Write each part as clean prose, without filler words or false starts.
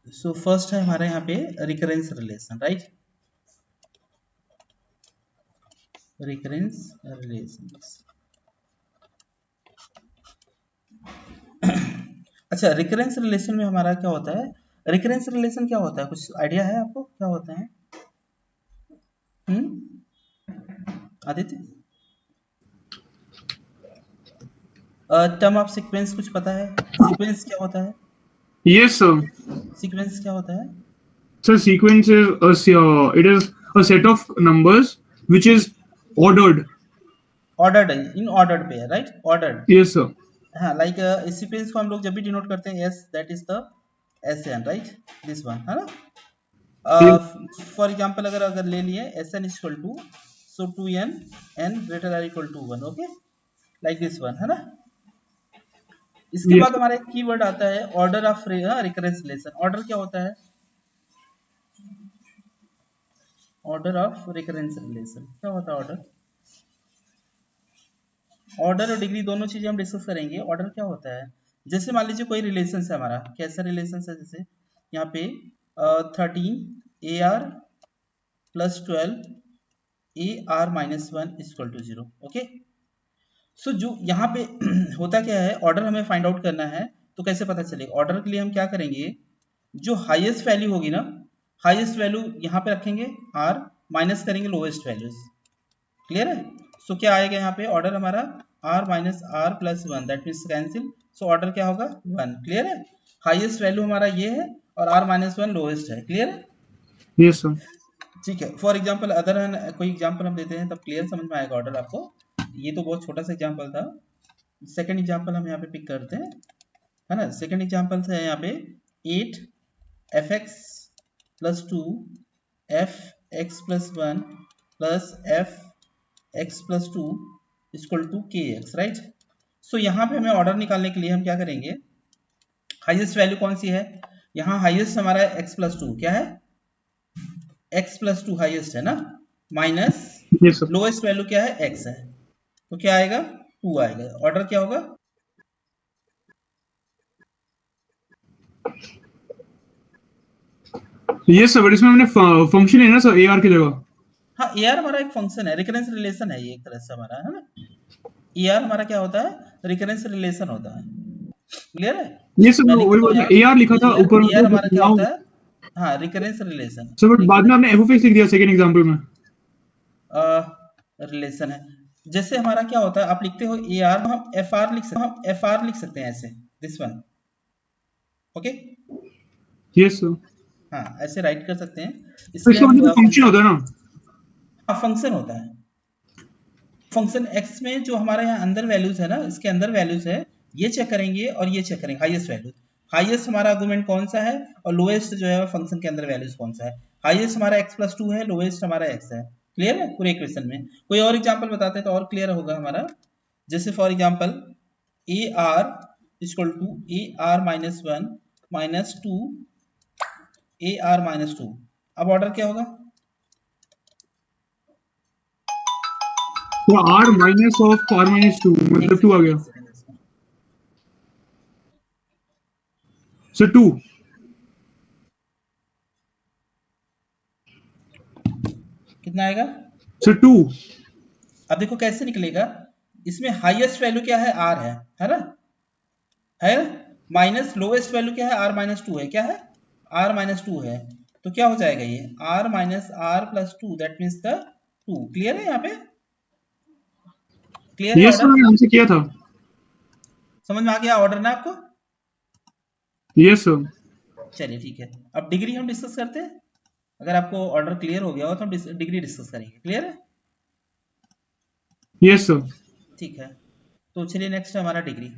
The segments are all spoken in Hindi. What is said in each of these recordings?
सो फर्स्ट है हमारे यहाँ पे recurrence relation, right. Recurrence relation. अच्छा, रिकरेंस रिलेशन में हमारा क्या होता है? रिकरेंस रिलेशन क्या होता है, कुछ आइडिया है आपको क्या होता है? आदित्य, टर्म ऑफ सीक्वेंस कुछ पता है? सीक्वेंस क्या होता है? Yes, sir. सीक्वेंस क्या होता है? So sequence is it is a set of numbers which is ordered. Ordered, in ordered पे है, राइट, ऑर्डर्ड। Yes, sir. हाँ, लाइक सीक्वेंस को हम लोग जब भी डिनोट करते हैं, S that is the S N, right, this one, है ना। Yes, फॉर एग्जाम्पल अगर ले लिए S N equal to, so to N N greater or equal to one, okay, like this one, है ना। इसके yes, बाद हमारा एक कीवर्ड आता है order of recurrence relation. Order क्या होता है? ऑर्डर ऑफ रिकरेंस रिलेशन क्या होता है? ऑर्डर और डिग्री दोनों चीजें हम डिस्कस करेंगे। ऑर्डर क्या होता है? जैसे मान लीजिए कोई रिलेशन है हमारा, कैसा रिलेशन है? जैसे यहाँ पे 13 A R plus 12 A R minus one equal to 0, okay. So जो यहाँ पे होता क्या है, ऑर्डर हमें फाइंड आउट करना है। तो कैसे पता चलेगा? ऑर्डर के लिए हम क्या करेंगे, जो हाईएस्ट वैल्यू होगी ना, हाईएस्ट वैल्यू यहाँ पे रखेंगे आर, माइनस करेंगे लोएस्ट वैल्यूज, क्लियर है। सो क्या आएगा यहाँ पे ऑर्डर हमारा, R minus R plus one, that means cancel. So order क्या होगा? वन, क्लियर है। हाईएस्ट वैल्यू हमारा ये है और आर माइनस वन लोएस्ट है, क्लियर है। yes, sir. ठीक है, फॉर एग्जाम्पल अदर कोई एग्जाम्पल हम देते हैं तब क्लियर समझ में आएगा ऑर्डर आपको। ये तो बहुत छोटा सा एग्जाम्पल था। सेकेंड एग्जाम्पल हम यहाँ पे पिक करते हैं, है ना। सेकेंड एग्जाम्पल है यहाँ पे 8 F X plus two F X plus one plus F X plus two equal to K X, right. So यहाँ पे हमें ऑर्डर निकालने के लिए हम क्या करेंगे, हाईएस्ट वैल्यू कौन सी है? यहाँ हाईएस्ट हमारा एक्स प्लस टू, क्या है? एक्स प्लस टू हाईएस्ट है ना, minus Yes, sir. Lowest value क्या है? एक्स है। तो क्या आएगा? 2 आएगा। ऑर्डर क्या होगा? Yes, sir. But इसमें हमने फंक्शन है ना सर, AR की जगह. हाँ, ए आर हमारा एक फंक्शन है, रिकरेंस रिलेशन है ये एक तरह से हमारा, है ना। ए आर हमारा क्या होता है? रिकरेंस रिलेशन होता है, क्लियर है। Yes, sir. मैं वही लिखता हूँ बोला, यहाँ AR लिखा था ऊपर ए आर हमारा क्या now. होता है? हाँ, रिकरेंस रिलेशन, सर बट ठीक बाद में आपने FOX लिख दिया सेकंड एग्जांपल में. रिलेशन है। जैसे हमारा क्या होता है, आप लिखते हो ए आर, हम एफ आर लिख सकते हैं, हम एफ आर लिख सकते हैं ऐसे, this one, okay. Yes, sir. हाँ, ऐसे राइट कर सकते हैं, तो इसलिए इसका हम मतलब फंक्शन होता है ना. हाँ, फंक्शन होता है। फंक्शन एक्स में जो हमारे यहाँ अंदर वैल्यूज है ना, इसके अंदर वैल्यूज है, ये चेक करेंगे और ये चेक करेंगे हाईएस्ट वैल्यूज। हाईएस्ट हमारा आर्गुमेंट कौन सा है और लोएस्ट जो है फंक्शन के अंदर वैल्यूज कौन सा है। हाईएस्ट हमारा एक्स प्लस टू है, लोएस्ट हमारा एक्स है, क्लियर है पूरे इक्वेशन में। कोई और एग्जांपल बताते हैं तो और क्लियर होगा हमारा। जैसे for example A R equal to A R minus one minus two A R minus two. अब ऑर्डर क्या होगा? तो R minus of R minus 2 मतलब 2 आ गया. सर 2. कितना आएगा? सर 2. अब देखो कैसे निकलेगा, इसमें हाईएस्ट वैल्यू क्या है? आर है ना, है ना। माइनस लोएस्ट वैल्यू क्या है? आर माइनस टू है, क्या है? आर माइनस टू है। तो क्या हो जाएगा ये? R minus R plus two, that means the two, clear है यहाँ पे, क्लियर है यस सर, ऑर्डर? मैंने हमसे किया था. समझ में आ गया ऑर्डर ना आपको? Yes sir. चलिए ठीक है, अब डिग्री हम डिस्कस करते हैं। अगर आपको ऑर्डर क्लियर हो गया हो तो हम डिग्री डिस्कस करेंगे, क्लियर है? Yes sir. ठीक है, तो चलिए नेक्स्ट हमारा डिग्री।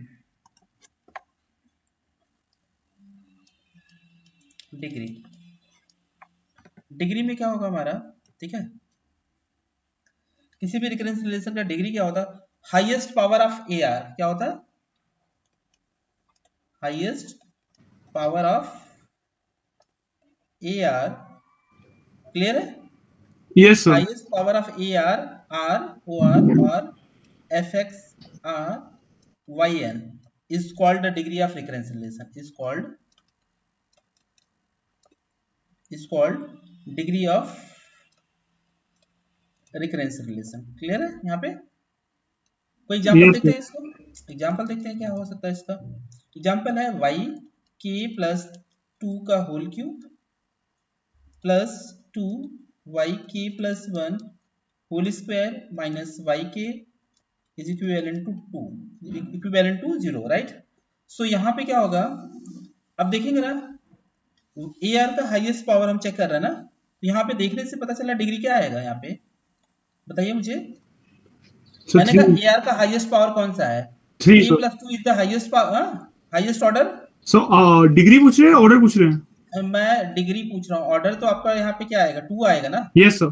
डिग्री, डिग्री में क्या होगा हमारा, ठीक है, किसी भी रिकरेंस रिलेशन का डिग्री क्या होता है? Highest power of A R, क्या होता है? Highest power of A R, clear है। Yes sir. Highest power of A R, R O R और F X R Y N is called the degree of recurrence relation, is called is called degree of recurrence relation. Clear है? यहाँ पे कोई एग्जाम्पल Yes, देखते sir. हैं इसको, एग्जाम्पल देखते हैं क्या हो सकता है इसका। एग्जाम्पल है वाई के प्लस 2 का whole cube plus 2 Y K plus 1 whole square minus Y K is equivalent to 2, equivalent to 0, right. So यहाँ पे क्या होगा, अब देखेंगे ना, ए आर का हाईएस्ट पावर हम चेक कर रहे हैं ना, तो यहाँ पे देखने से पता चला डिग्री क्या आएगा यहाँ पे, बताइए मुझे। So मैंने 3. कहा ए आर का हाईएस्ट पावर कौन सा है, 3, के sir. Plus 2 is the highest power, highest order. So degree पूछ रहे हैं, ऑर्डर पूछ रहे हैं? मैं डिग्री पूछ रहा हूँ, ऑर्डर तो आपका यहाँ पे क्या आएगा, 2 आएगा ना। Yes, sir.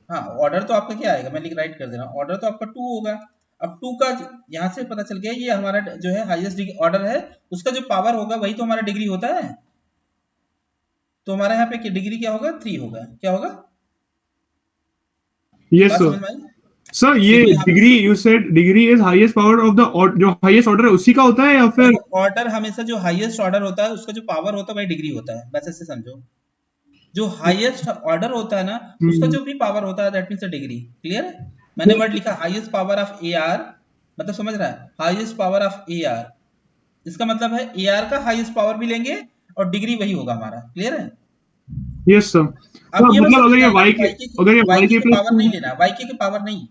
हाँ, ऑर्डर तो आपका क्या आएगा, मैं लिख राइट कर दे रहा हूँ, ऑर्डर तो आपका 2 होगा। अब 2 का यहाँ से पता चल गया, ये हमारा जो है हाईएस्ट ऑर्डर है, उसका जो पावर होगा वही तो हमारा डिग्री होता है। तो हमारा यहाँ पे डिग्री क्या होगा, 3 होगा। क्या होगा? Yes, बात sir. समझ में आई? सर ये देखो यहाँ degree, you said degree is highest power of the, जो हाईएस्ट ऑर्डर है उसी का होता है या फिर? ऑर्डर हमेशा जो हाईएस्ट ऑर्डर होता है उसका जो पावर होता है वही डिग्री होता है, बस ऐसे समझो। जो हाईएस्ट ऑर्डर होता है ना, उसका जो भी पावर होता है that means a degree. Clear है? मैंने वर्ड लिखा highest power of A are, मतलब समझ रहा है, highest power of A are, इसका मतलब है ए आर का हाईएस्ट पावर भी लेंगे और डिग्री वही होगा हमारा। क्लियर है? Yes sir. अब ये मतलब अगर ये y के, अगर ये y के पावर नहीं प्लस लेना, y के पावर नहीं,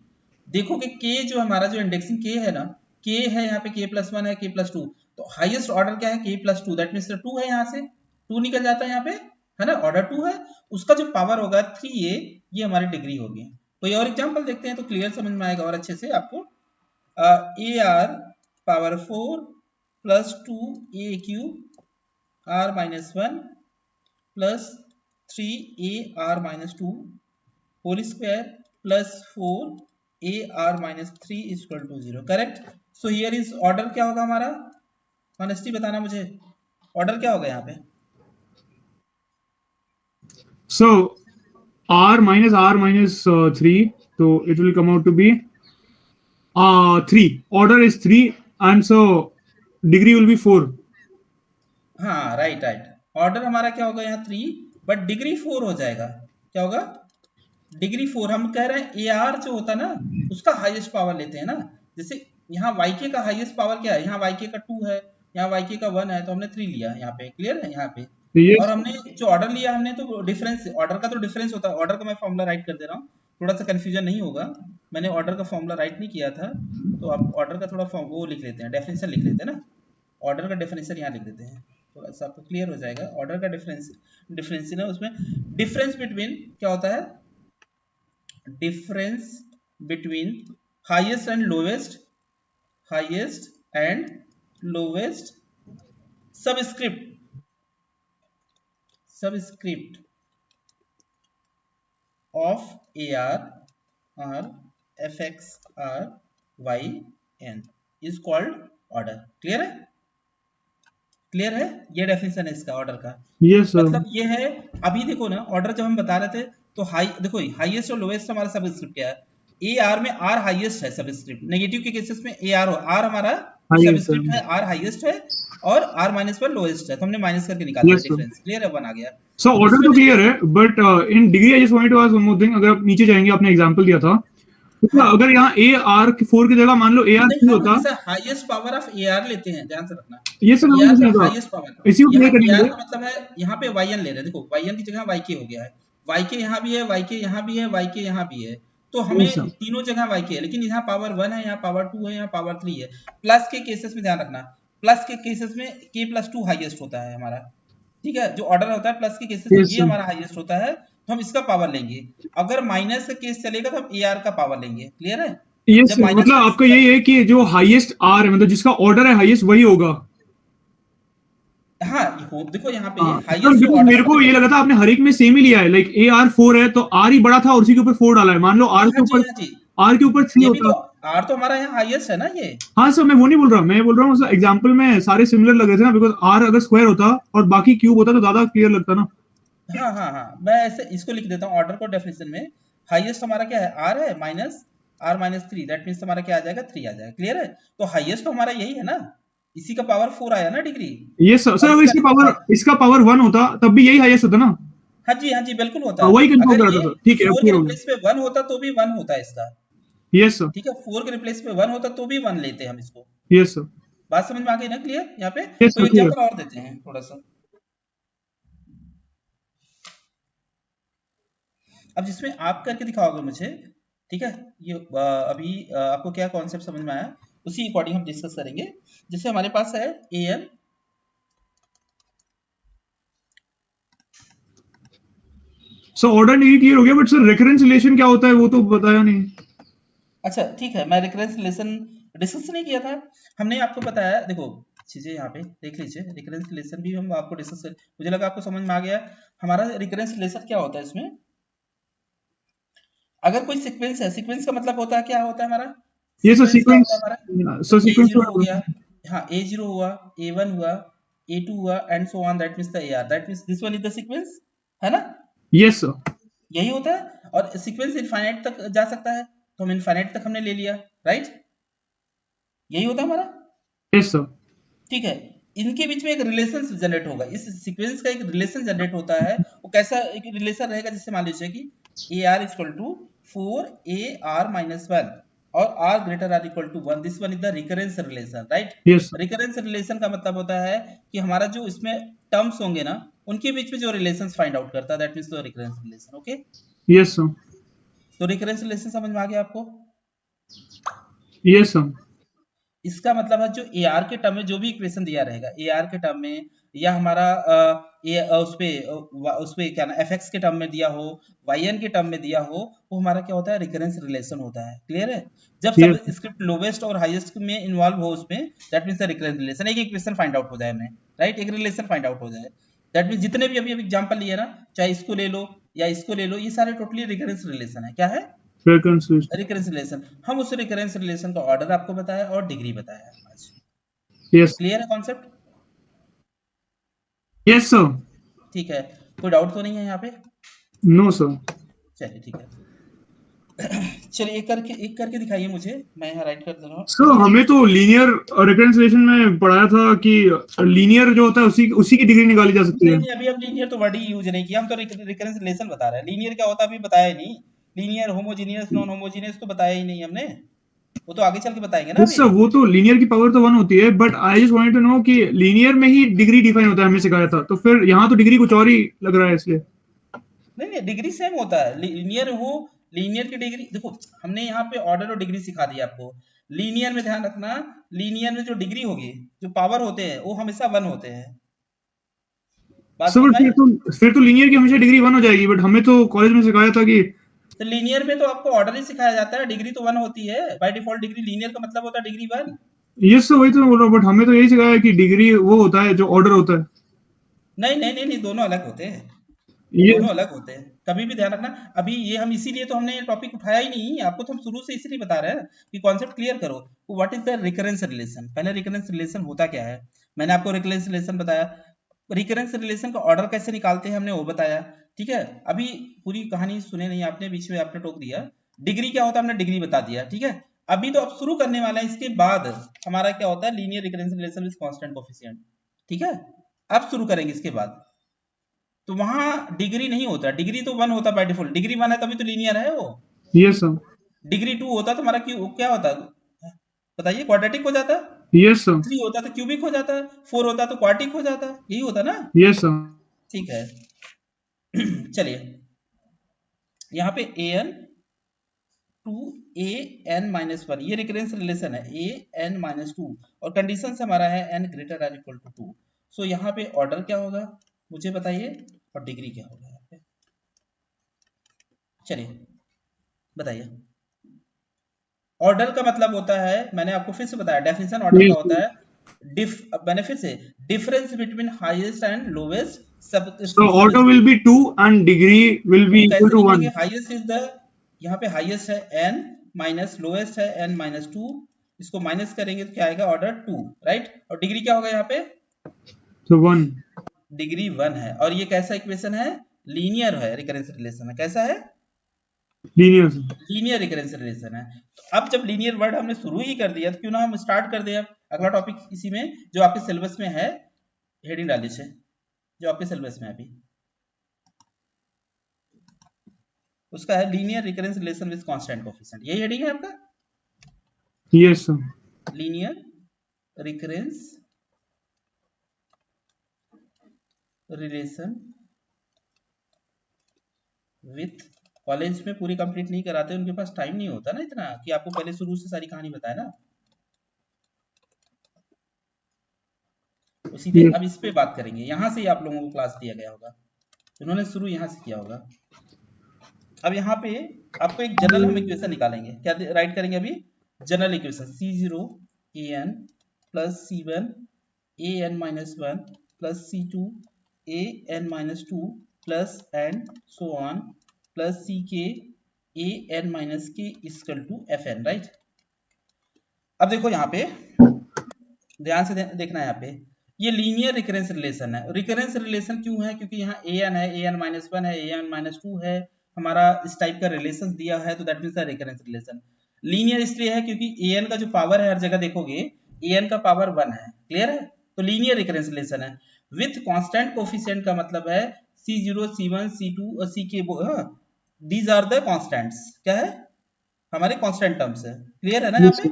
देखो कि k जो हमारा जो इंडेक्सिंग k है ना, k है यहाँ पे k प्लस 1 है, k प्लस 2, तो हाईएस्ट ऑर्डर क्या है, k प्लस 2, दैट मीन्स 2 है, यहाँ से 2 निकल जाता है यहाँ पे, है ना, ऑर्डर 2 है, उसका जो पावर होगा 3a, ये हमारी डिग्री होगी। कोई और एग्जांपल देखते हैं तो क्लियर समझ में आएगा और अच्छे से आपको। A R power 4 plus 2 A cube R minus 1 plus 3 a r minus 2 whole square plus 4 a r minus 3 is equal to 0, correct. So here is order क्या होगा हमारा, ऑनेस्टली बताना मुझे, ऑर्डर क्या होगा यहाँ पे? so r minus 3, so it will come out to be 3, order is 3 and so degree will be 4. हाँ राइट राइट, ऑर्डर हमारा क्या होगा यहाँ 3, बट डिग्री 4 हो जाएगा। क्या होगा? डिग्री 4। हम कह रहे हैं ए आर जो होता है ना, उसका हाईएस्ट पावर लेते हैं ना, जैसे यहाँ वाई के का हाईएस्ट पावर क्या है, यहाँ वाई के का 2 है, यहाँ वाई के का 1 है, तो हमने 3 लिया यहाँ पे। क्लियर है? यहाँ पे Yes. और हमने जो ऑर्डर लिया हमने, तो डिफरेंस, ऑर्डर का तो डिफरेंस होता है। ऑर्डर का मैं फॉर्मूला राइट कर दे रहा हूँ, थोड़ा सा कंफ्यूजन नहीं होगा, मैंने ऑर्डर का फॉर्मूला राइट नहीं किया था, तो आप ऑर्डर का थोड़ा वो लिख लेते हैं, डेफिनेशन लिख लेते हैं ना, ऑर्डर का डेफिनेशन यहाँ लिख देते हैं, थोड़ा सा आपको क्लियर हो जाएगा। ऑर्डर का डिफरेंस ना, उसमें डिफरेंस बिटवीन क्या होता है, difference between highest and lowest, highest and lowest subscript of AR or FXR YN is called order। Clear है? क्लियर है? ये डेफिनेशन है इसका ऑर्डर का। Yes, sir. मतलब ये है, अभी देखो ना, ऑर्डर जब हम बता रहे थे तो हाई, देखो हाईएस्ट और लोवेस्ट हमारा सबस्क्रिप्ट क्या है, ए आर में आर हाईएस्ट है सबस्क्रिप्ट, नेगेटिव के केसेस में ए आर हमारा सबस्क्रिप्ट है, आर हाईएस्ट है और आर माइनस पर लोएस्ट है, तो हमने माइनस करके निकाला डिफरेंस। क्लियर है? 1 आ गया। So order तो clear है, but in degree I just wanted to ask one more thing. अगर आप नीचे जाएंगे, आपने एग्जांपल दिया था, तो अगर यहाँ ए आर 4 की जगह मान लो ए आर 3 होता, highest power of A are लेते हैं, ध्यान से रखना। ये सब हाईएस्ट पावर इसी को क्लियर करेंगे। मतलब है यहाँ पे वाईएन ले रहे हैं, देखो वाईएन की जगह वाईके हो गया है, वाईके यहाँ भी है, वाईके यहाँ भी है, वाईके यहाँ भी है, तो हमें तीनों जगह वाईके है, लेकिन यहाँ पावर 1 है, यहाँ पावर 2 है, यहाँ पावर 3 है। प्लस के केसेस में ध्यान रखना, प्लस के केसेस में k प्लस 2 हाईएस्ट होता है हमारा, ठीक है, जो ऑर्डर होता है प्लस के केसेस में ये हमारा हाईएस्ट होता है, तो हम इसका पावर लेंगे। अगर माइनस का केस चलेगा तो हम ए आर का पावर लेंगे। क्लियर है? yes, मतलब आपका यही है कि जो हाईएस्ट आर है, मतलब जिसका ऑर्डर है हाईएस्ट वही होगा। हाँ देखो यहाँ पे हाईएस्ट, मेरे को ये लगा था आपने हर एक में सेम ही लिया है, लाइक ए आर 4 है तो आर ही बड़ा था और उसी के ऊपर 4 डाला है। मान लो आर के ऊपर 3 होता, आर तो हमारा यहाँ हाईएस्ट है ना ये। हाँ सर, मैं वो नहीं बोल रहा, मैं बोल रहा हूँ एग्जांपल में सारे सिमिलर लग रहे थे ना, बिकॉज़ आर अगर स्क्वायर होता और बाकी क्यूब होता तो ज्यादा क्लियर लगता ना। हाँ हाँ हाँ, मैं ऐसे इसको लिख देता हूँ ऑर्डर को डेफिनेशन में। हाईएस्ट हमारा क्या है, आर है, minus R minus 3, that means हमारा क्या आ जाएगा, 3 आ जाएगा। क्लियर है? तो हाईएस्ट तो हमारा यही है ना, इसी का पावर 4 आया ना डिग्री। ये सर अगर इसका पावर 1 होता तब भी यही हाईएस्ट होता ना। हाँ जी बिल्कुल होता है। वही कंफर्म अगर कर ये रहा था, ठीक है 4 के क्लियर हो गया। रिप्लेस पे 1 होता तो भी 1 होता इसका, यस सर, ठीक है, 4 के रिप्लेस पे 1 होता तो भी 1 लेते हम इसको। यस सर, बात समझ में आ गई ना क्लियर? यहाँ पे यस कोई सर क्लियर। एग्जांपल और देते हैं थोड़ा सा। अब जिसमें आप करके दिखाओगे मुझे, ठीक है, ये अभी आपको क्या कॉन्सेप्ट समझ में आया उसी अकॉर्डिंग हम डिस्कस करेंगे। जैसे हमारे पास है an, सर ऑर्डर नहीं क्लियर हो गया, बट सर रेफरेंस रिलेशन क्या होता है वो तो बताया नहीं। अच्छा ठीक है, मैं रिकरेंस रिलेशन डिस्कस नहीं किया था, हमने आपको बताया, देखो चीजें यहाँ पे देख लीजिए, रिकरेंस रिलेशन भी हम आपको डिस्कस, मुझे लगा आपको समझ में आ गया। हमारा रिकरेंस रिलेशन क्या होता है इसमें, अगर कोई सीक्वेंस है, सीक्वेंस का मतलब होता है क्या होता है हमारा, ये सर सीक्वेंस क्या सीक्वेंस, होता है हमारा, तो सर सीक्वेंस A0 हो गया, हाँ A0 हुआ, A1 हुआ, A2 हुआ and so on, that means the AR, that means this one is the sequence, है ना? यस सर, यही होता है, और सीक्वेंस इनफाइनाइट तक जा सकता है, तो हम इनफाइनाइट तक हमने ले लिया, राइट? यही होता है हमारा, यस सर, ठीक है। इनके बीच में एक रिलेशन जनरेट होगा, इस सीक्वेंस का एक रिलेशन जनरेट होता है, वो कैसा एक रिलेशन रहेगा, जैसे मान लीजिए कि ए आर इक्वल टू 4 AR-1 और R greater or equal to 1, this one is the recurrence relation, right? Yes recurrence relation का मतलब होता है कि हमारा जो इसमें टर्म्स होंगे ना, उनके बीच में जो रिलेशंस फाइंड आउट करता है, that means the recurrence relation, okay? Yes sir, तो रिकरेंस रिलेशन समझ में आ गया आपको? यस सर, इसका मतलब है जो ए आर के टर्म में जो भी इक्वेशन दिया रहेगा, ए आर के टर्म में या हमारा उस पे क्या ना एफ एक्स के टर्म में दिया हो, वाई एन के टर्म में दिया हो, वो हमारा क्या होता है, रिकरेंस रिलेशन होता है, क्लियर है? जब सब यस स्क्रिप्ट लोवेस्ट और हाईएस्ट में इन्वॉल्व हो उसमें, that means the recurrence relation, एक इक्वेशन फाइंड आउट हो जाए हमें, राइट, एक रिलेशन फाइंड आउट हो जाए, दैट मींस जितने भी अभी अभी एग्जांपल लिए ना, चाहे इसको ले लो या इसको ले लो, ये सारे टोटली रिकरेंस रिलेशन है, क्या है? Reconciliation, recurrence relation. हम उस रिकरेंस रिलेशन का ऑर्डर आपको बताया और डिग्री बताया आज, यस, क्लियर है कॉन्सेप्ट? यस सर, ठीक है, कोई डाउट तो नहीं है यहाँ पे? No sir. चलिए ठीक है। चलिए एक करके दिखाइए मुझे, मैं यहाँ राइट कर दे रहा हूँ। सर हमें तो लीनियर रिकंसिलिएशन में पढ़ाया था कि लीनियर जो होता है उसी उसी की डिग्री निकाली जा सकती नहीं है। नहीं, अभी हम लीनियर तो वर्ड ही यूज नहीं किया, हम तो रिकरेंस रिलेशन बता रहे हैं, लीनियर क्या होता है अभी बताया ही नहीं, लीनियर होमोजीनियस नॉन होमोजीनियस तो बताया ही नहीं हमने, वो तो आगे चल के बताएंगे ना यस अभी। सर, वो तो लीनियर की पावर तो 1 होती है, but I just wanted to know कि लीनियर में ही डिग्री डिफाइन होता है, हमें सिखाया था, तो फिर यहाँ तो डिग्री कुछ और ही लग रहा है इसलिए। नहीं नहीं, डिग्री सेम होता है, लीनियर हो, लीनियर की डिग्री देखो, हमने यहाँ पे ऑर्डर और डिग्री सिखा दिया आपको। लीनियर में ध्यान रखना, लीनियर में जो डिग्री होगी, जो पावर होते हैं वो हमेशा 1 होते हैं, बात सर समझ बट में आई? फिर तो लीनियर की हमेशा डिग्री 1 हो जाएगी, बट हमें तो कॉलेज में सिखाया था कि तो लीनियर में तो आपको ऑर्डर ही सिखाया जाता है, डिग्री तो 1 होती है बाय डिफॉल्ट, डिग्री लीनियर का मतलब होता है डिग्री 1। यस सर, वही तो मैं बोल रहा हूँ, बट हमें तो यही सिखाया है कि डिग्री वो होता है जो ऑर्डर होता है। नहीं नहीं नहीं नहीं, दोनों अलग होते हैं, ये दोनों अलग होते हैं, कभी भी ध्यान रखना। अभी ये हम इसीलिए तो हमने ये टॉपिक उठाया ही नहीं, आपको तो हम शुरू से इसीलिए बता रहे हैं कि कॉन्सेप्ट क्लियर करो, what is the recurrence relation, पहले रिकरेंस रिलेशन होता क्या है, मैंने आपको रिकरेंस रिलेशन बताया, रिकरेंस रिलेशन का ऑर्डर कैसे निकालते हैं हमने वो बताया, ठीक है? अभी पूरी कहानी सुने नहीं आपने, बीच में आपने टोक दिया, डिग्री क्या होता है हमने डिग्री बता दिया, ठीक है? अभी तो अब शुरू करने वाला है, इसके बाद हमारा क्या होता है, linear recurrence relation with constant coefficient, ठीक है? अब शुरू करेंगे इसके बाद, तो वहां डिग्री नहीं होता, डिग्री तो 1 होता बाय डिफॉल्ट, डिग्री 1 है तभी तो लीनियर है वो, यस सर, डिग्री 2 होता तो हमारा क्यू क्या होता, बताइए, क्वाड्रेटिक हो जाता, यस सर, 3 होता तो क्यूबिक हो जाता, 4 होता तो क्वार्टिक हो जाता, यही होता ना? यस सर, ठीक है। चलिए, यहाँ पे A N to A N minus 1, ये रिकरेंस रिलेशन है, ए एन माइनस 2, और कंडीशन हमारा है N greater or equal to 2। So यहाँ पे ऑर्डर क्या होगा मुझे बताइए, और डिग्री क्या होगा यहाँ पे, चलिए बताइए। ऑर्डर का मतलब होता है, मैंने आपको फिर से बताया डेफिनेशन ऑर्डर का होता है, मैंने फिर से, difference between highest and lowest सब। so order will be 2 and degree will be तो equal कैसे to लिखेंगे, 1. हाईएस्ट इज द, यहाँ पे हाईएस्ट है एन माइनस लोएस्ट है एन माइनस 2, इसको माइनस करेंगे तो क्या आएगा, ऑर्डर 2, राइट? और डिग्री क्या होगा यहाँ पे, So 1. डिग्री 1 है, और ये कैसा इक्वेशन है, लीनियर है, रिकरेंस रिलेशन है, कैसा है, Linear. लीनियर रिकरेंस रिलेशन है। तो अब जब लीनियर वर्ड हमने शुरू ही कर दिया, तो क्यों ना हम स्टार्ट कर दें अब अगला टॉपिक इसी में, जो आपके सिलेबस में है, हेडिंग डाल दीजिए, जो आपके सिलेबस में है अभी, उसका है linear recurrence relation with constant coefficient. यही हेडिंग है आपका, yes sir. Linear recurrence relation with. College में पूरी कंप्लीट नहीं कराते, उनके पास टाइम नहीं होता ना इतना कि आपको पहले शुरू से सारी कहानी बताए ना। तो सीधे अब इस पे बात करेंगे, यहाँ से ही आप लोगों को क्लास दिया गया होगा, उन्होंने शुरू यहाँ से किया होगा। अब यहाँ पे आपको एक जनरल हम इक्वेशन निकालेंगे, क्या राइट करेंगे अभी, general equation C0 an plus C1 an minus 1 plus C2 an minus 2 plus and so on plus Ck an minus k equal to Fn, right. अब देखो यहाँ पे ध्यान से देखना है, यहाँ पे ये लीनियर रिकरेंस रिलेशन है। रिकरेंस रिलेशन क्यों है, क्योंकि यहाँ an है, an माइनस 1 है, an माइनस 2 है, हमारा इस टाइप का रिलेशन दिया है, तो that means recurrence relation. Linear इसलिए है क्योंकि an का जो पावर है हर जगह देखोगे an का पावर 1 है, क्लियर है, तो लीनियर रिकरेंस रिलेशन है। विथ कांस्टेंट कोएफिशिएंट का मतलब है C0 C1 C2 और Ck, these are the constants, क्या है, हमारे कांस्टेंट टर्म्स है, क्लियर है ना यहाँ पे,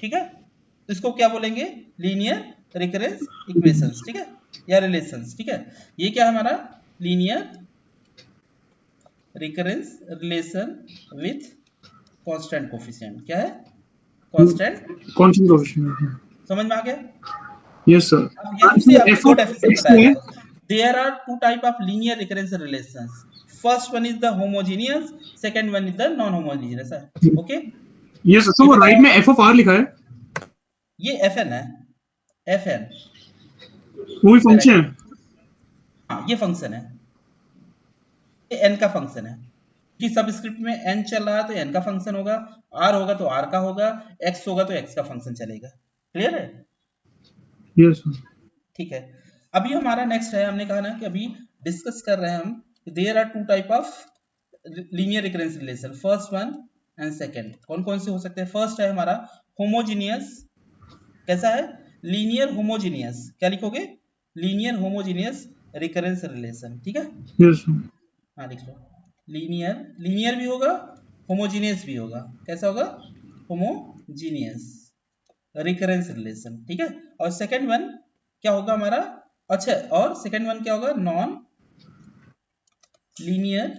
ठीक है। तो इसको क्या बोलेंगे, लीनियर रिकरेंस इक्वेशंस, ठीक है, या रिलेशंस, ठीक है। ये क्या है हमारा linear recurrence relation with constant coefficient, क्या है, कांस्टेंट कोएफिशिएंट। समझ में आ गया? Yes sir. अब ये से आपको डेफिनेशन बताया, there are two type of linear recurrence relations, first one is the homogeneous, second one is the non homogeneous, okay. Yes sir, तो राइट में f of r लिखा है, ये fn है, fn वो भी फंक्शन है। हाँ ये फंक्शन है, ये n का फंक्शन है, कि सबस्क्रिप्ट में n चल रहा है तो n का फंक्शन होगा, r होगा तो r का होगा, x होगा तो x का फंक्शन चलेगा, क्लियर है? Yes sir. ठीक है, अभी हमारा नेक्स्ट है, हमने कहा ना कि अभी डिस्कस कर रहे हैं हम, there are two type of linear recurrence relation, first one and second. कौन कौन से हो सकते हैं? फर्स्ट है हमारा होमोजीनियस, कैसा है, लीनियर होमोजीनियस, क्या लिखोगे, लीनियर होमोजीनियस रिकरेंस रिलेशन, ठीक है, यस सर। हाँ लिख लो, लीनियर, लीनियर भी होगा होमोजीनियस भी होगा, कैसा होगा, होमोजीनियस रिकरेंस रिलेशन, ठीक है। और सेकंड वन क्या होगा हमारा, अच्छा, और सेकंड वन क्या होगा, नॉन लीनियर,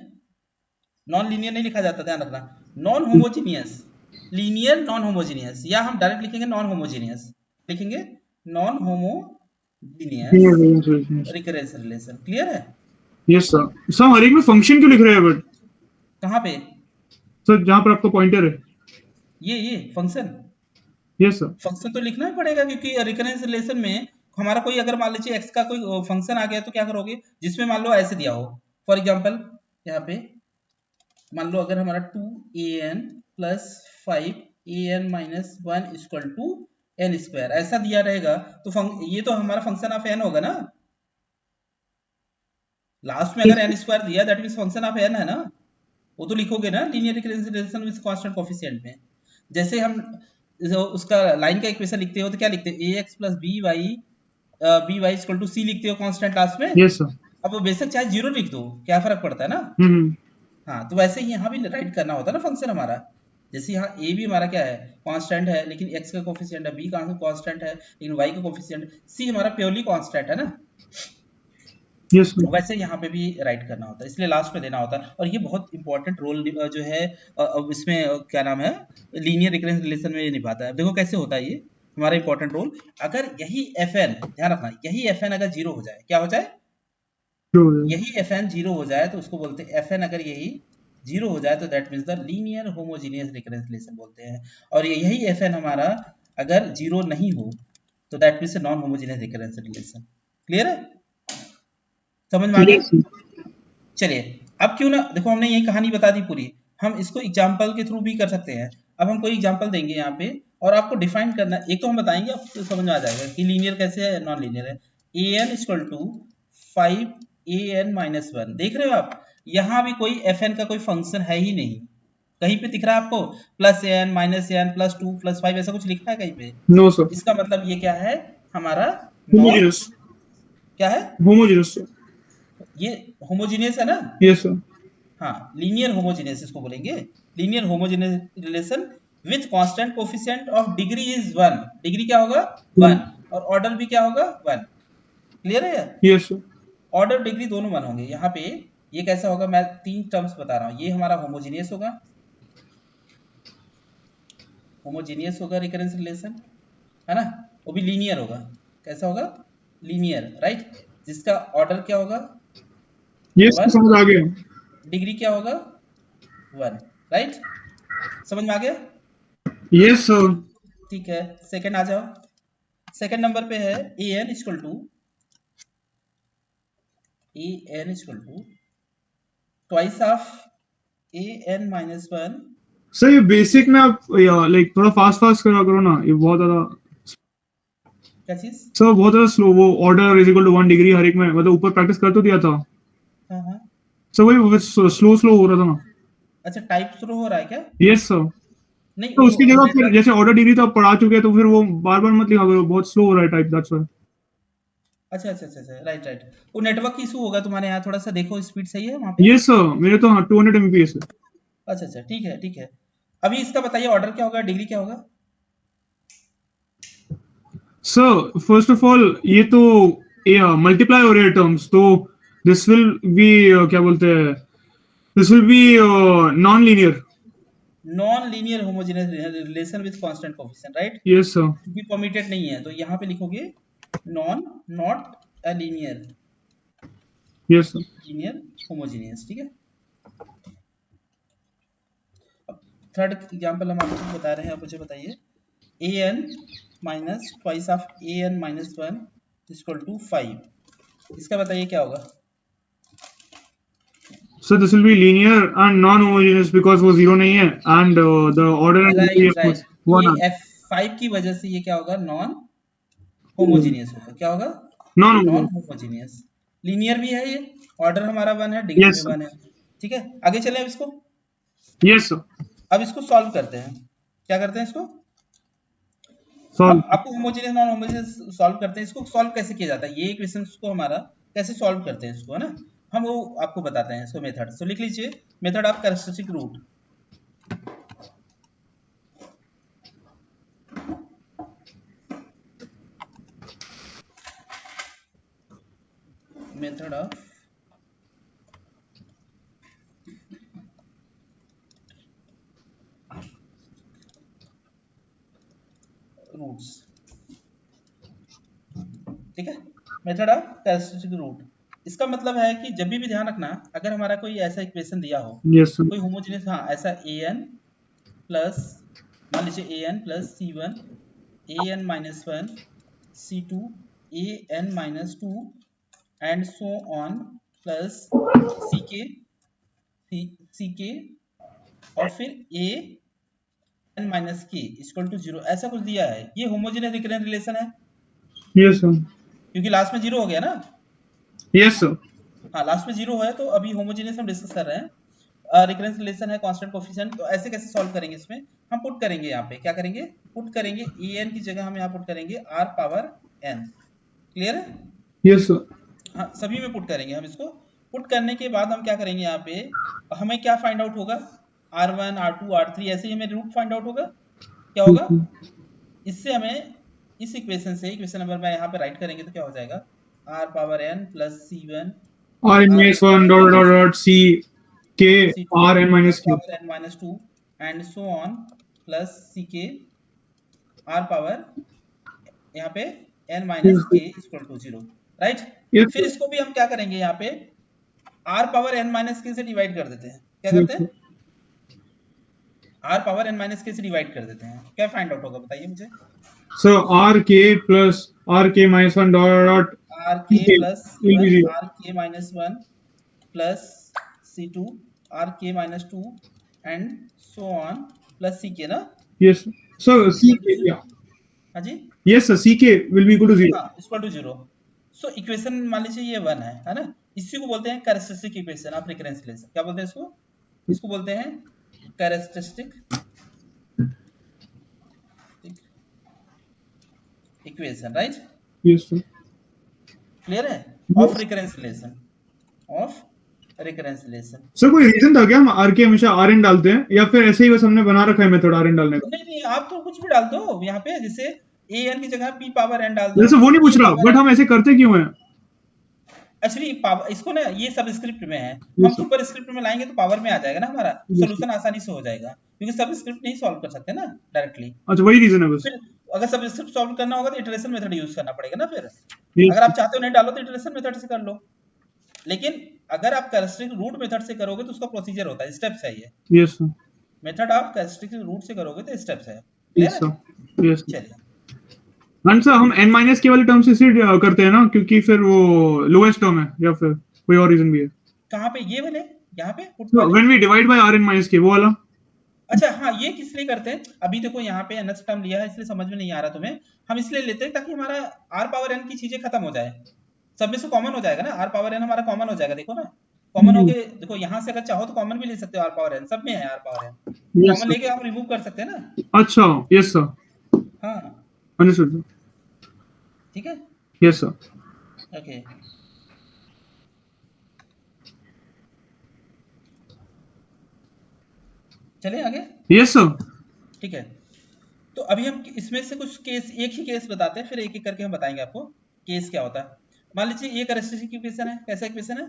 नॉन लीनियर नहीं लिखा जाता, ध्यान रखना, non homogeneous, linear non homogeneous, या हम डायरेक्ट लिखेंगे नॉन होमोजीनियस, लिखेंगे non homogeneous recurrence relation, clear है? Yes sir. सर हर एक में फंक्शन क्यों लिख रहे हैं, बट कहाँ पे सर जहाँ पर आपका पॉइंटर है, ये फंक्शन, यस सर, फंक्शन तो लिखना ही पड़ेगा, क्योंकि रिकरेंस रिलेशन में हमारा कोई अगर मान लीजिए x का कोई फंक्शन आ गया तो क्या करोगे, जिसमें मान लो ऐसे दिया हो, फॉर एग्जांपल यहाँ पे मान लो अगर हमारा 2an plus 5an minus 1 equal to n square ऐसा दिया रहेगा, तो ये तो हमारा फंक्शन ऑफ n होगा ना, लास्ट में अगर n स्क्वायर दिया that means function of n है ना, वो तो लिखोगे ना linear recurrence relation with constant coefficient में। जैसे हम उसका लाइन का इक्वेशन लिखते हो तो क्या लिखते हो, ax plus by equal to c लिखते हो कांस्टेंट लास्ट में, यस सर। अब वो बेशक चाहे जीरो लिख दो, क्या फर्क पड़ता है ना। हाँ, तो वैसे ही यहाँ भी राइट करना होता है ना फंक्शन हमारा, जैसे यहाँ a भी हमारा क्या है, कांस्टेंट है, लेकिन x का कोएफिशिएंट है, b का कांस्टेंट है लेकिन y का कोएफिशिएंट, c हमारा प्योरली कांस्टेंट है ना, यस सर। वैसे यहाँ पे भी राइट करना होता है, इसलिए लास्ट में देना होता है। और ये बहुत इंपॉर्टेंट रोल जो है इसमें क्या नाम है, लीनियर रिकरेंस रिलेशन में ये निभाता है। देखो कैसे होता है ये हमारा इंपॉर्टेंट रोल, अगर यही fn, ध्यान रखना, यही fn अगर जीरो हो जाए, क्या हो जाए, यही fn जीरो हो जाए तो उसको बोलते हैं fn, अगर यही जीरो हो जाए तो that means the linear homogeneous recurrence relation बोलते हैं। और यही fn हमारा अगर जीरो नहीं हो तो that means non homogeneous recurrence relation, clear है, समझ में आ गया? चलिए अब क्यों ना, देखो हमने यही कहानी बता दी पूरी, हम इसको एग्जांपल के थ्रू भी कर सकते हैं। अब हम कोई एग्जांपल देंगे यहाँ पे और आपको डिफाइन करना, एक तो हम बताएंगे, आपको समझ में आ जाएगा कि लीनियर कैसे है, नॉन लीनियर है। an equal to 5an minus 1, देख रहे हो आप, यहाँ भी कोई fn का कोई फंक्शन है ही नहीं, कहीं पे दिख रहा है आपको plus an minus an plus 2 plus 5 ऐसा कुछ लिखा है कहीं पे? No sir. इसका मतलब ये क्या है, हमारा होमोजेनियस, क्या है, होमोजेनियस, ये होमोजीनियस है ना, यस सर। हाँ लीनियर होमोजेनियस इसको बोलेंगे, linear homogeneous relation with constant coefficient of degree is 1, degree क्या होगा 1 और ऑर्डर भी क्या होगा 1, क्लियर है? Yes sir. ऑर्डर डिग्री दोनों 1 होंगे। यहाँ पे ये कैसा होगा, मैं 3 टर्म्स बता रहा हूँ। ये हमारा होमोजेनियस होगा, होमोजेनियस होगा रिकरेंस रिलेशन, है ना, वो भी लीनियर होगा। कैसा होगा, लीनियर, राइट, जिसका ऑर्डर क्या होगा यस 1, समझ आ गया। डिग्री क्या होगा 1, राइट, समझ में आ गया? Yes sir. ठीक है, सेकंड आ जाओ। सेकंड नंबर पे है A N equal to twice of A N minus 1। Sir ये बेसिक में आप लाइक थोड़ा फास्ट फास्ट करा करो ना, ये बहुत ज्यादा क्या चीज? सर बहुत ज्यादा स्लो। वो order is equal to 1 degree हर एक में, मतलब ऊपर प्रैक्टिस कर तो दिया था हाँ हाँ, सर, वही स्लो स्लो हो रहा था ना। अच्छा टाइप शुरू हो रहा है क्या? Yes sir. नहीं तो उसकी वो जगह फिर नेटवर्क, जैसे ऑर्डर डिग्री तो आप पढ़ा चुके हैं, तो फिर वो बार बार मत लिखा करो, बहुत स्लो हो रहा है टाइप, दैट्स व्हाई। अच्छा अच्छा अच्छा अच्छा, राइट राइट, वो नेटवर्क की इशू होगा तुम्हारे यहाँ, थोड़ा सा देखो स्पीड सही है वहाँ पे। यस सर, मेरे तो हाँ 200 एमबीपीएस है। अच्छा अच्छा, ठीक है ठीक है। अभी इसका बताइए ऑर्डर क्या होगा, डिग्री क्या होगा? सर फर्स्ट ऑफ ऑल ये तो मल्टीप्लाई हो रहे हैं टर्म्स, तो दिस विल बी क्या बोलते हैं, this will be non linear. Non linear homogeneous relation with constant coefficient, right, yes sir. भी परमिटेड नहीं है, तो यहाँ पे लिखोगे non, not a linear, yes sir. Linear homogeneous, ठीक है। अब थर्ड एग्जांपल हम आपको बता रहे हैं, आप मुझे बताइए A N minus twice of A N minus 1 equal to 5, इसका बताइए क्या होगा? So this will be linear and non-homogeneous because वो zero नहीं है, and the order and degree right of right, one ये are F5 की वजह से ये क्या होगा, नॉन होमोजेनियस होगा। क्या होगा, नॉन non-homogeneous. होमोजेनियस। लीनियर भी है ये, ऑर्डर हमारा 1 है, डिग्री भी Yes sir. 1 है, ठीक है। आगे चले अब इसको, Yes sir. अब इसको सॉल्व करते हैं। क्या करते हैं इसको, हम Solve. आपको होमोजेनियस नॉन होमोजेनियस सॉल्व करते हैं। इसको सॉल्व कैसे किया जाता है, ये इक्वेशन को हमारा कैसे सॉल्व करते हैं इसको, है ना, हम वो आपको बताते हैं इसको मेथड। तो लिख लीजिए method of characteristic root, method of roots, ठीक है, मेथड ऑफ कैरेक्टरिस्टिक रूट। इसका मतलब है कि जब भी ध्यान रखना, अगर हमारा कोई ऐसा इक्वेशन दिया हो, Yes sir. कोई होमोजेनियस, हाँ ऐसा ए एन प्लस, मान लीजिए A N plus C one, A N minus 1, C two, A N minus 2 and so on plus C K, C K और फिर A N minus K equal to 0, ऐसा कुछ दिया है, ये होमोजेनियस रिकरेंट रिलेशन है, Yes sir. क्योंकि लास्ट में 0 हो गया ना। Yes sir. हाँ लास्ट में 0 है, तो अभी होमोजेनियस हम डिस्कस कर रहे हैं, रिकरेंस रिलेशन है कांस्टेंट कोएफिशिएंट। तो ऐसे कैसे सॉल्व करेंगे, इसमें हम पुट करेंगे, यहाँ पे क्या करेंगे, पुट करेंगे ए एन की जगह हम यहाँ पुट करेंगे आर पावर एन, क्लियर है? Yes sir. हाँ सभी में पुट करेंगे हम इसको। पुट करने के बाद हम क्या करेंगे, यहाँ पे हमें क्या फाइंड आउट होगा, R1 R2 R3 ऐसे ही हमें रूट फाइंड आउट होगा। क्या होगा, इससे हमें इस इक्वेशन से, इक्वेशन नंबर में यहाँ पे राइट करेंगे तो क्या हो जाएगा, r power n plus c1 R n minus one dot dot dot C K c2 R n minus Q. Power n minus 2 and so on plus ck r power यहाँ पे n minus k equal to 0, right. Yes फिर sir. इसको भी हम क्या करेंगे, यहाँ पे r power n minus k से डिवाइड कर देते हैं। क्या करते हैं, r power n minus k से डिवाइड कर देते हैं। क्या फाइंड आउट होगा बताइए मुझे, So R K plus R K minus one dot dot dot r k C K plus will be c1 zero. r k minus 1 plus c2 r k माइनस 2 and so on plus ck ना, Yes sir. So C equal to K, 0। yeah. हाँ जी, Yes sir. C K will be equal to zero. हाँ इक्वल टू 0। सो इक्वेशन मान लीजिए ये 1 है ना, इसी को बोलते हैं characteristic equation of recurrence relation. क्या बोलते हैं इसको, इसको बोलते हैं characteristic equation, right, Yes sir. Clear है, of recurrence relation, of recurrence relation. Sir कोई रीजन था क्या हम आर के हमेशा आर एन डालते हैं, या फिर ऐसे ही बस हमने बना रखा है मेथड आर एन डालने का? नहीं नहीं, आप तो कुछ भी डाल दो यहाँ पे, जैसे ए एन की जगह पी पावर एन डाल दो, जैसे वो नहीं पूछ रहा, बट हम ऐसे करते क्यों हैं? एक्चुअली इसको ना ये सब स्क्रिप्ट में है, हम Yes, sir. सुपर स्क्रिप्ट में लाएंगे तो पावर में आ जाएगा ना हमारा, Yes, सोल्यूशन आसानी से हो जाएगा, क्योंकि सब स्क्रिप्ट नहीं सॉल्व कर सकते ना डायरेक्टली। अच्छा वही रीजन है बस। फिर अगर सब स्क्रिप्ट सॉल्व करना होगा तो इटरेशन मेथड यूज करना पड़ेगा ना फिर। Yes, अगर आप चाहते हो नहीं डालो तो इटरेशन मेथड से कर लो, लेकिन अगर आप कैरेक्टरिस्टिक रूट मेथड से करोगे तो उसका प्रोसीजर होता है, स्टेप्स है ये। yes, sir. मेथड आप कैरेक्टरिस्टिक रूट से करोगे तो स्टेप्स है। Yes, क्लियर है? sir. Yes, sir. चलिए, हाँ सर, हम n माइनस के वाले टर्म से इसे करते हैं ना, क्योंकि फिर वो लोएस्ट टर्म है, या फिर कोई और रीजन भी है? कहाँ पे ये वाले, यहाँ पे पुट वाले? When we divide by r n minus K वो वाला। अच्छा हाँ, ये किस लिए करते हैं, अभी देखो यहाँ पे nth टर्म लिया है इसलिए समझ में नहीं आ रहा तुम्हें, हम इसलिए लेते हैं ताकि हमारा r पावर n की चीजें खत्म हो जाए, सब में से कॉमन हो जाएगा ना, r पावर n हमारा कॉमन हो जाएगा, देखो ना कॉमन हो गए, देखो यहाँ से अगर चाहो तो कॉमन भी ले सकते हो, r पावर n सब में है, r power n Yes, common sir. लेके हम रिमूव कर सकते हैं ना। अच्छा, यस सर, हाँ अंडरस्टूड। ठीक है, यस सर। ओके। चले आगे। Yes sir. ठीक है, तो अभी हम इसमें से कुछ केस, एक ही केस बताते हैं, फिर एक एक करके हम बताएंगे आपको केस क्या होता है। मान लीजिए ये कैरेक्टरिस्टिक इक्वेशन है, कैसा इक्वेशन है,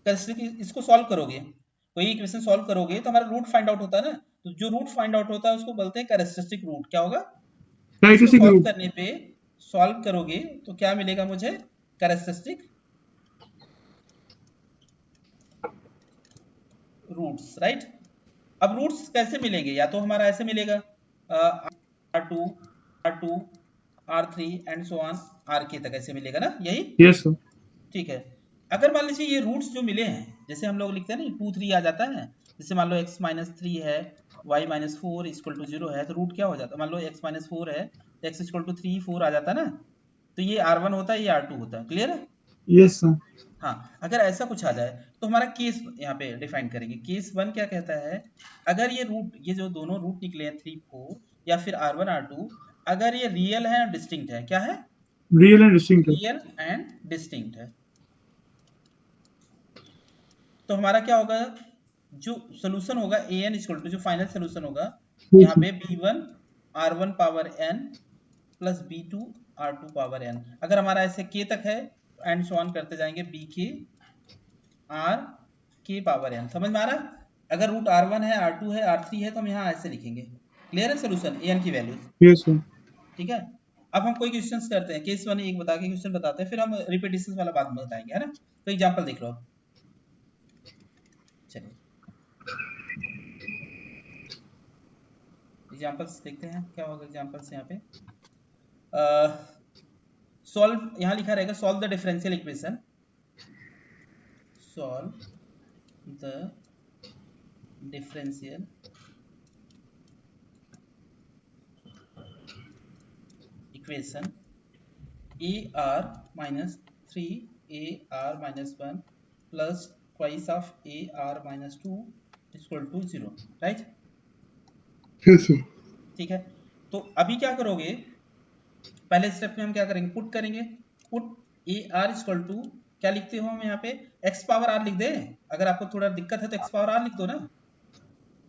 कैरेक्टरिस्टिक, इसको सॉल्व करोगे, कोई इक्वेशन सॉल्व करोगे तो हमारा रूट फाइंड आउट होता है ना, तो जो रूट फाइंड आउट होता है उसको बोलते हैं कैरेक्टरिस्टिक रूट। क्या होगा, इसको सॉल्व करने पे, सॉल्व करोगे तो क्या मिलेगा मुझे, कैरेक्टरिस्टिक रूट्स, राइट। अब रूट्स कैसे मिलेंगे, या तो हमारा ऐसे मिलेगा R2 R2 R3 and so on Rk तक, ऐसे मिलेगा ना, यही। Yes sir. ठीक है, अगर मान लीजिए ये रूट्स जो मिले हैं, जैसे हम लोग लिखते हैं ना 2 3 आ जाता है, जैसे मान लो x माइनस 3 है, y माइनस 4 इक्वल टू 0 है, तो रूट क्या हो जाता है, मान लो x माइनस 4 है, x इक्वल टू 3 4 आ जाता है ना, तो ये R1 होता है, ये R2 होता है। क्लियर है? Yes sir. हाँ, अगर ऐसा कुछ आ जाए तो हमारा केस यहाँ पे डिफाइन करेंगे। केस 1 क्या कहता है, अगर ये रूट, ये जो दोनों रूट निकले हैं 3 4 या फिर R1 R2, अगर ये रियल है और डिस्टिंक्ट है, क्या है, रियल एंड डिस्टिंक्ट है। रियल एंड डिस्टिंक्ट है, तो हमारा क्या होगा, जो सोल्यूशन होगा an इक्वल टू, जो फाइनल सोल्यूशन होगा यहाँ पे b1 r1 power n plus b2 r2 power n। अगर हमारा ऐसे k तक है एंड सो ऑन करते जाएंगे, bk r k power n, समझ में आ रहा। अगर रूट r1 है, r2 है, r3 है, तो हम यहाँ ऐसे लिखेंगे। क्लियर है सोल्यूशन an की वैल्यू? Yes sir. ठीक है, अब हम कोई क्वेश्चंस करते हैं, केस 1 एक बता के क्वेश्चन बताते हैं, फिर हम रिपीटेशन वाला बात बताएंगे, है ना। तो एग्जांपल देख लो आप, चलिए एग्जांपल्स देखते हैं क्या होगा। एग्जांपल्स यहाँ पे सॉल्व, यहाँ लिखा रहेगा solve the differential equation, solve the differential equation AR minus 3 AR minus 1 plus twice of AR minus 2 equal to 0, right. Yes sir. ठीक है, तो अभी क्या करोगे, पहले स्टेप में हम क्या करेंगे, पुट करेंगे, पुट AR इक्वल टू, क्या लिखते हो हम यहाँ पे, x पावर r लिख दे, अगर आपको थोड़ा दिक्कत है तो x पावर r लिख दो ना,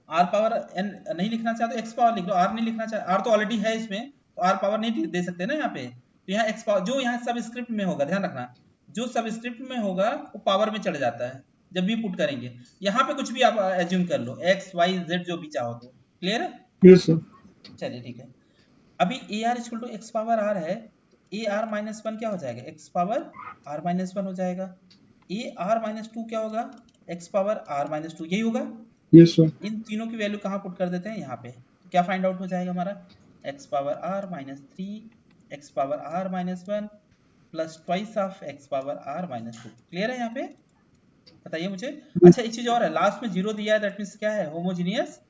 r पावर n नहीं लिखना चाहते x पावर लिख लो, r नहीं लिखना चाहते, r तो ऑलरेडी है इसमें, तो r पावर नहीं दे सकते ना यहाँ पे, तो यहाँ x पावर, जो यहाँ सब स्क्रिप्ट में होगा, ध्यान रखना, जो सब स्क्रिप्ट में होगा वो पावर में चढ़ जाता है जब भी पुट करेंगे। यहाँ पे कुछ भी आप एज्यूम कर लो, x y z जो भी चाहो तो। क्लियर है? Yes sir. चलिए ठीक है, अभी AR equal to x power r है, AR माइनस 1 क्या हो जाएगा, x पावर r माइनस 1 हो जाएगा, AR माइनस 2 क्या होगा, x पावर r माइनस 2, यही होगा। Yes sir. इन तीनों की वैल्यू कहाँ पुट कर देते हैं, यहाँ पे, तो क्या फाइंड आउट हो जाएगा हमारा, x power r minus 3 x power r minus 1 plus twice of x power r minus 2। Clear है यहाँ पे? बताइए मुझे। अच्छा एक चीज और है, लास्ट में 0 दिया है, दैट मींस क्या है, होमोजीनियस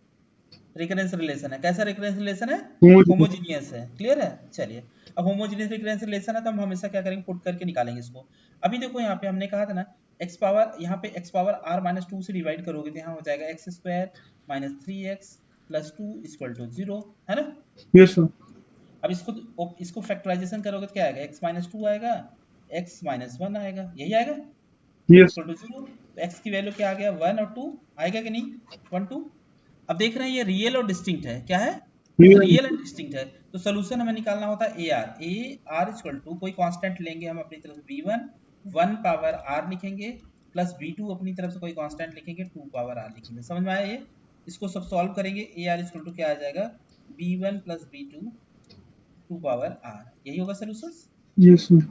रिकरेंस रिलेशन है। कैसा रिकरेंस रिलेशन है, होमोजीनियस है। क्लियर है? चलिए, अब होमोजीनियस रिकरेंस रिलेशन है तो हम हमेशा क्या करेंगे, पुट करके निकालेंगे इसको। अभी देखो यहाँ पे हमने कहा था ना, x पावर, यहाँ पे x पावर r माइनस 2 से डिवाइड करोगे तो यहाँ हो जाएगा x square minus 3x plus 2 equal to 0, है ना। Yes sir. अब इसको फैक्टराइजेशन करोगे तो क्या आएगा, x माइनस 2 आएगा, x माइनस 1 आएगा, यही आएगा, यस इक्वल टू 0। तो x की वैल्यू क्या आ गया 1 और 2 आएगा कि नहीं 1 2। अब देख रहे हैं ये रियल और डिस्टिंक्ट है, क्या है रियल एंड डिस्टिंक्ट है। तो सोल्यूशन हमें निकालना होता है ए आर इक्वल टू कोई कांस्टेंट लेंगे हम अपनी तरफ से b1 1 पावर r लिखेंगे प्लस b2 अपनी तरफ से कोई कांस्टेंट लिखेंगे 2 पावर r लिखेंगे। समझ में आया ये? इसको सब सॉल्व करेंगे ए आर इक्वल टू क्या आ जाएगा b1 plus b2 2 power r, यही होगा सोल्यूशन। Yes sir.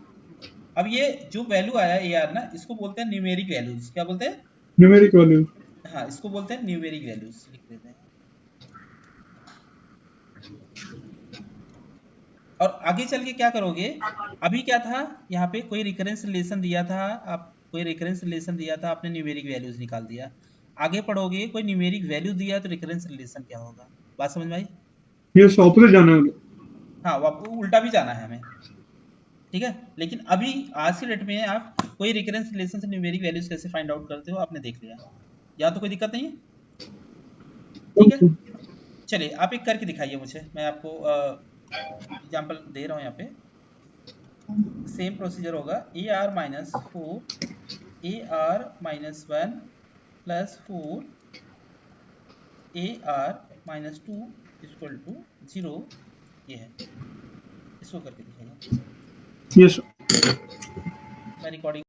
अब ये जो वैल्यू आया ए आर ना, इसको बोलते हैं न्यूमेरिक वैल्यूज। क्या बोलते हैं? Numeric value. हाँ, इसको बोलते हैं न्यूमेरिक वैल्यूज, लिख देते हैं। और आगे चल के क्या करोगे, अभी क्या था यहाँ पे कोई रिकरेंस रिलेशन दिया था, आप कोई रिकरेंस रिलेशन दिया था, आपने न्यूमेरिक वैल्यूज निकाल दिया। आगे पढ़ोगे कोई न्यूमेरिक वैल्यू दिया तो रिकरेंस रिलेशन क्या होगा। बात समझ में आई? यस, ऑपोजिट जाना है। हाँ, वो आपको उल्टा भी जाना है हमें, ठीक है। लेकिन अभी आज की डेट में आप कोई रिकरेंस रिलेशन से न्यूमेरिक वैल्यूज कैसे फाइंड आउट करते हो आपने देख लिया, यहाँ तो कोई दिक्कत नहीं है, ठीक है। चलिए आप एक करके दिखाइए मुझे, मैं आपको एग्जाम्पल दे रहा हूँ यहाँ पे। सेम प्रोसीजर होगा A R minus 4 A R minus 1 plus 4 A R minus 2 equal to 0, ये है। इसको करके दिखाइए। यस। मैं रिकॉर्डिंग